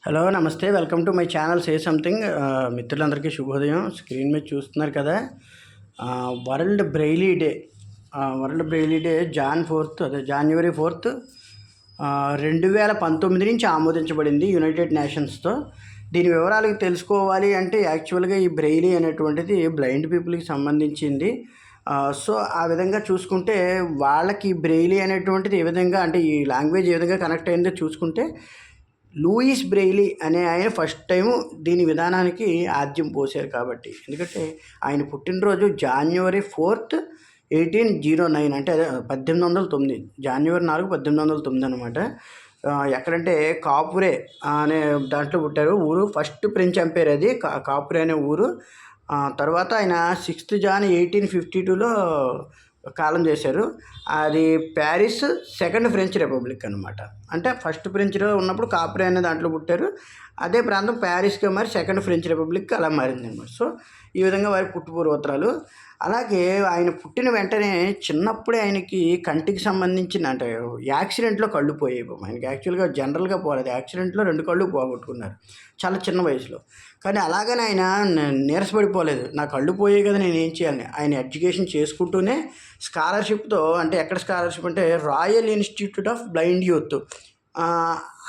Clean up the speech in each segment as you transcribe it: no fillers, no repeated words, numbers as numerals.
Hello నమస్తే welcome to my channel say something. మిత్రులందరికీ శుభోదయం. స్క్రీన్ మీద చూస్తున్నారు కదా, world Braille day. World Braille day January 4 2019 నుంచి ఆమోదించబడింది యునైటెడ్ నేషన్స్తో. దీని వివరాలు తెలుసుకోవాలి అంటే యాక్చువల్గా ఈ బ్రెయిలీ అనేటువంటిది బ్లైండ్ పీపుల్కి సంబంధించింది. సో ఆ విధంగా చూసుకుంటే వాళ్ళకి బ్రెయిలీ అనేటువంటిది ఏ విధంగా అంటే ఈ లాంగ్వేజ్ ఏ విధంగా కనెక్ట్ అయిందో చూసుకుంటే లూయిస్ బ్రెయిలీ అనే ఆయన ఫస్ట్ టైము దీని విధానానికి ఆద్యం పోసారు. కాబట్టి ఎందుకంటే ఆయన పుట్టినరోజు జాన్యువరి 4, 1809 అంటే అదే 1809, జాన్యువరి 4, 1809 అనమాట. ఎక్కడంటే కాపురే అనే దాంట్లో పుట్టారు. ఊరు ఫస్ట్ ఫ్రెంచ్ ఎంపైర్ అది కాపురే అనే ఊరు. తర్వాత ఆయన 6 జాన్ 1852లో కాలం చేశారు. అది ప్యారిస్ సెకండ్ ఫ్రెంచ్ రిపబ్లిక్ అనమాట. అంటే ఫస్ట్ ఫ్రెంచ్లో ఉన్నప్పుడు కాప్రే అనే దాంట్లో పుట్టారు. అదే ప్రాంతం ప్యారిస్గా మరి సెకండ్ ఫ్రెంచ్ రిపబ్లిక్ అలా మారింది అనమాట. సో ఈ విధంగా వారి పుట్టుపూర్వోత్తరాలు. అలాగే ఆయన పుట్టిన వెంటనే చిన్నప్పుడే ఆయనకి కంటికి సంబంధించిన అంటే యాక్సిడెంట్లో కళ్ళు పోయాయి. ఆయనకి యాక్చువల్గా జనరల్గా పోలేదు, యాక్సిడెంట్లో 2 కళ్ళు పోగొట్టుకున్నారు చాలా చిన్న వయసులో. కానీ అలాగని ఆయన నీరసపడిపోలేదు. నా కళ్ళు పోయాయి కదా నేను ఏం చేయాలని ఆయన ఎడ్యుకేషన్ చేసుకుంటూనే స్కాలర్షిప్తో, అంటే ఎక్కడ స్కాలర్షిప్ అంటే royal institute of blind youth,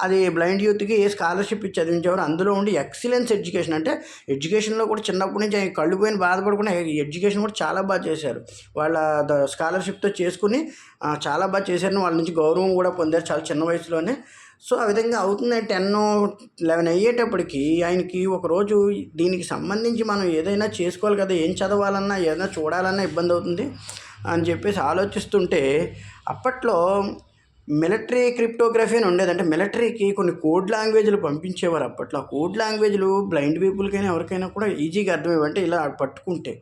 అది బ్లైండ్ యూత్కి స్కాలర్షిప్ ఇచ్చి చదివించేవారు. అందులో ఉండి ఎక్సలెన్స్ ఎడ్యుకేషన్, అంటే ఎడ్యుకేషన్లో కూడా చిన్నప్పటి నుంచి ఆయన కళ్ళు పోయిన బాధపడకుండా ఎడ్యుకేషన్ కూడా చాలా బాగా చేశారు. వాళ్ళ స్కాలర్షిప్తో చేసుకుని చాలా బాగా చేశారని వాళ్ళ నుంచి గౌరవం కూడా పొందారు చాలా చిన్న వయసులోనే. సో ఆ విధంగా అవుతుంది. 10, 11 అయ్యేటప్పటికి ఆయనకి ఒకరోజు దీనికి సంబంధించి మనం ఏదైనా చేసుకోవాలి కదా, ఏం చదవాలన్నా ఏదైనా చూడాలన్నా ఇబ్బంది అవుతుంది అని చెప్పేసి ఆలోచిస్తుంటే అప్పట్లో మిలిటరీ క్రిప్టోగ్రఫీ అని ఉండేది. అంటే మిలిటరీకి కొన్ని కోడ్ లాంగ్వేజ్లు పంపించేవారు అప్పట్లో. ఆ కోడ్ లాంగ్వేజ్లు బ్లైండ్ పీపుల్కైనా ఎవరికైనా కూడా ఈజీగా అర్థమయ్యేవంటే ఇలా పట్టుకుంటే.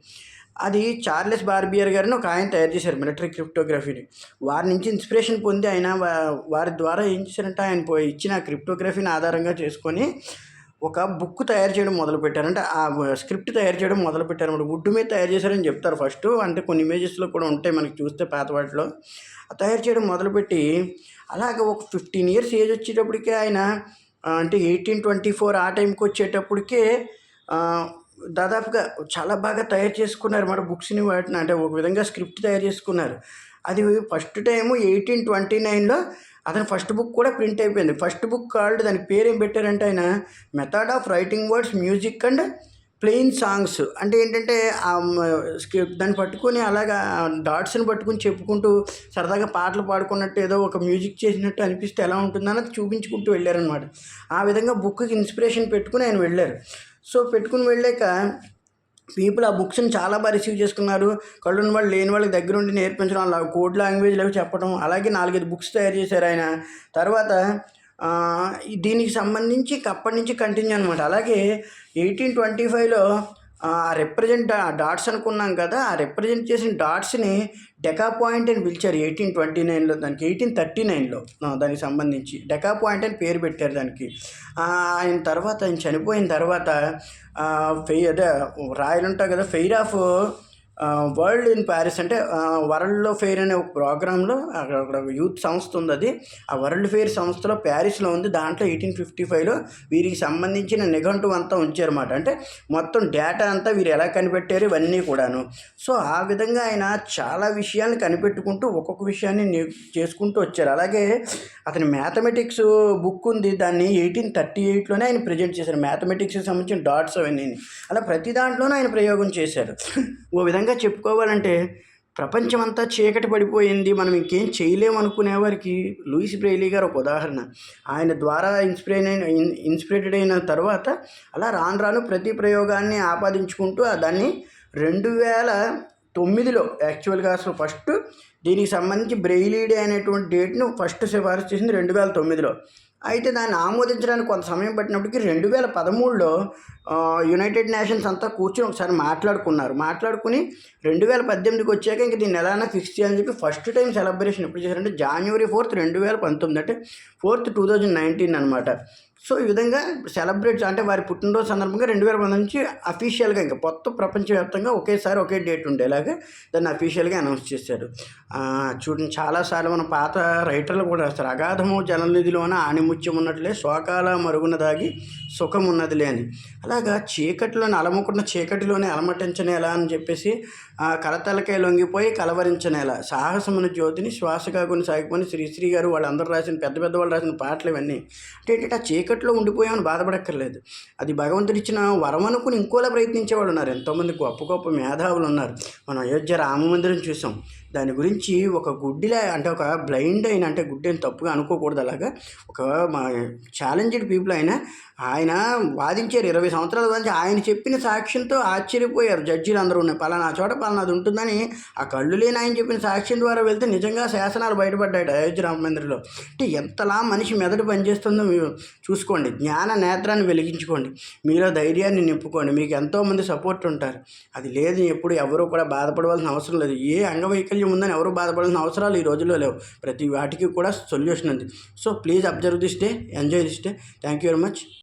అది చార్లెస్ బార్బియర్ గారిని ఒక ఆయన తయారు చేశారు మిలిటరీ క్రిప్టోగ్రఫీని. వారి నుంచి ఇన్స్పిరేషన్ పొంది ఆయన వారి ద్వారా ఏం చేశారంటే ఆయన ఇచ్చిన క్రిప్టోగ్రఫీని ఆధారంగా చేసుకొని ఒక బుక్ తయారు చేయడం మొదలుపెట్టారు. అంటే ఆ స్క్రిప్ట్ తయారు చేయడం మొదలుపెట్టారు అన్నమాట. వుడ్ మీద తయారు చేశారని చెప్తారు ఫస్ట్. అంటే కొన్ని ఇమేజెస్లో కూడా ఉంటాయి మనకి చూస్తే పాత వాటిలో. తయారు చేయడం మొదలుపెట్టి అలాగే ఒక 15 ఇయర్స్ ఏజ్ వచ్చేటప్పటికే ఆయన అంటే 1824 ఆ టైంకి వచ్చేటప్పటికే దాదాపుగా చాలా బాగా తయారు చేసుకున్నారు అన్నమాట బుక్స్ని వాటిని. అంటే ఒక విధంగా స్క్రిప్ట్ తయారు చేసుకున్నారు. అది ఫస్ట్ టైము 1829లో అతని ఫస్ట్ బుక్ కూడా ప్రింట్ అయిపోయింది. ఫస్ట్ బుక్ కాల్డ్, దానికి పేరు ఏం పెట్టారంటే ఆయన method of writing words, music and plain songs. అంటే ఏంటంటే దాన్ని పట్టుకొని అలాగా డాట్స్ని పట్టుకుని చెప్పుకుంటూ సరదాగా పాటలు పాడుకున్నట్టు ఏదో ఒక మ్యూజిక్ చేసినట్టు అనిపిస్తే ఎలా ఉంటుందని చూపించుకుంటూ వెళ్ళారనమాట. ఆ విధంగా బుక్కి ఇన్స్పిరేషన్ పెట్టుకుని ఆయన వెళ్ళారు. సో పెట్టుకుని వెళ్ళాక పీపుల్ ఆ బుక్స్ని చాలా బాగా రిసీవ్ చేసుకున్నారు. కళ్ళున్న వాళ్ళు లేని వాళ్ళకి దగ్గర ఉండి నేర్పించడం, అలా కోడ్ లాంగ్వేజ్లు అవి చెప్పడం. అలాగే 4-5 బుక్స్ తయారు చేశారు ఆయన. తర్వాత దీనికి సంబంధించి అప్పటి నుంచి కంటిన్యూ అనమాట. అలాగే 1825లో రిప్రజెంట్ డాట్స్ అనుకున్నాం కదా, ఆ రిప్రజెంట్ చేసిన డాట్స్ని డెకా పాయింట్ అని పిలిచారు 1829లో. దానికి 1839లో దానికి సంబంధించి డెకా పాయింట్ అని పేరు పెట్టారు దానికి. ఆయన తర్వాత ఆయన చనిపోయిన తర్వాత అదే రాయలు ఉంటాయి కదా, fair of world in Paris, అంటే వరల్డ్లో ఫెయిర్ అనే ఒక ప్రోగ్రాంలో అక్కడ యూత్ సంస్థ ఉంది. అది ఆ వరల్డ్ ఫెయిర్ సంస్థలో ప్యారిస్లో ఉంది. దాంట్లో 1855లో వీరికి సంబంధించిన నిఘంటు అంతా ఉంచారన్నమాట. అంటే మొత్తం డేటా అంతా వీరు ఎలా కనిపెట్టారు ఇవన్నీ కూడాను. సో ఆ విధంగా ఆయన చాలా విషయాన్ని కనిపెట్టుకుంటూ ఒక్కొక్క విషయాన్ని చేసుకుంటూ వచ్చారు. అలాగే అతని మ్యాథమెటిక్స్ బుక్ ఉంది, దాన్ని 1838లోనే ఆయన ప్రజెంట్ చేశారు. మ్యాథమెటిక్స్కి సంబంధించిన డాట్స్ అవన్నీ అలా ప్రతి దాంట్లోనూ ఆయన ప్రయోగం చేశారు. ఓ విధంగా చెప్పుకోవాలంటే ప్రపంచమంతా చీకటి పడిపోయింది, మనం ఇంకేం చేయలేమనుకునే వారికి లూయిస్ బ్రెయిలీ గారు ఒక ఉదాహరణ. ఆయన ద్వారా ఇన్స్పిరేటెడ్ అయిన తర్వాత అలా రాను ప్రతి ప్రయోగాన్ని ఆపాదించుకుంటూ దాన్ని 2009లో యాక్చువల్గా అసలు ఫస్ట్ దీనికి సంబంధించి బ్రెయిలీ డే అనేటువంటి డేట్ను ఫస్ట్ సిఫారసు చేసింది 2009లో. అయితే దాన్ని ఆమోదించడానికి కొంత సమయం పట్టినప్పటికీ 2013లో యునైటెడ్ నేషన్స్ అంతా కూర్చొని ఒకసారి మాట్లాడుకుని 2018కి వచ్చాక ఇంక దీన్ని ఎలానా ఫిక్స్ చేయాలని చెప్పి ఫస్ట్ టైం సెలబ్రేషన్ ఎప్పుడు చేశారంటే జాన్యువరి 4, 2019, అంటే 4, 2019 అనమాట. సో ఈ విధంగా సెలబ్రేట్ అంటే వారి పుట్టినరోజు సందర్భంగా 2010 నుంచి అఫీషియల్గా ఇంకా మొత్తం ప్రపంచవ్యాప్తంగా ఒకేసారి ఒకే డేట్ ఉండేలాగా దాన్ని అఫీషియల్గా అనౌన్స్ చేశారు. చూడండి, చాలాసార్లు మన పాత రైటర్లు కూడా రాస్తారు, అగాధము జలనిధిలోన ఆణిముత్యం ఉన్నట్లే శోకాల మరుగున దాగి సుఖం ఉన్నదిలే అని. అలాగా చీకటిలోని అలముకున్న చీకటిలోనే అలమటించనేలా అని చెప్పేసి కలతలకే లొంగిపోయి కలవరించనేలా సాహసమున జ్యోతిని శ్వాసగా కొని సాగిపోని శ్రీశ్రీ గారు వాళ్ళందరూ రాసిన పెద్ద పెద్ద వాళ్ళు రాసిన పాటలు ఇవన్నీ. అంటే ఏంటంటే ఆ చీకట్లో ఉండిపోయామని బాధపడక్కర్లేదు, అది భగవంతుడు ఇచ్చిన వరం అనుకుని ఇంకోలా ప్రయత్నించేవాళ్ళు ఉన్నారు. ఎంతోమంది గొప్ప గొప్ప మేధావులు ఉన్నారు. మనం అయోధ్య రామ మందిరం చూసాం, దాని గురించి ఒక గుడ్డిలా అంటే ఒక బ్లైండ్ అయిన, అంటే గుడ్డి అని తప్పుగా అనుకోకూడదు, అలాగా ఒక మా ఛాలెంజ్డ్ పీపుల్ ఆయన వాదించారు 20 సంవత్సరాల గురించి. ఆయన చెప్పిన సాక్ష్యంతో ఆశ్చర్యపోయారు జడ్జీలు అందరూ. ఉన్నాయి పలానా చోట పలానాది ఉంటుందని ఆ కళ్ళు లేని ఆయన చెప్పిన సాక్ష్యం ద్వారా వెళ్తే నిజంగా శాసనాలు బయటపడ్డాయి అయోధ్య రామ మందిరంలో. అంటే ఎంతలా మనిషి మెదడు పనిచేస్తుందో మీరు చూసుకోండి. జ్ఞాన నేత్రాన్ని వెలిగించుకోండి, మీలో ధైర్యాన్ని నింపుకోండి, మీకు ఎంతోమంది సపోర్ట్ ఉంటారు. అది లేదు ఎప్పుడు ఎవరూ కూడా బాధపడవలసిన అవసరం లేదు. ఏ అంగవైకల్యం ఉందని ఎవరు బాధపడాల్సిన అవసరాలు ఈ రోజుల్లో లేవు. ప్రతి వాటికి కూడా సొల్యూషన్ ఉంది. So please observe this day, enjoy this day. Thank you very much.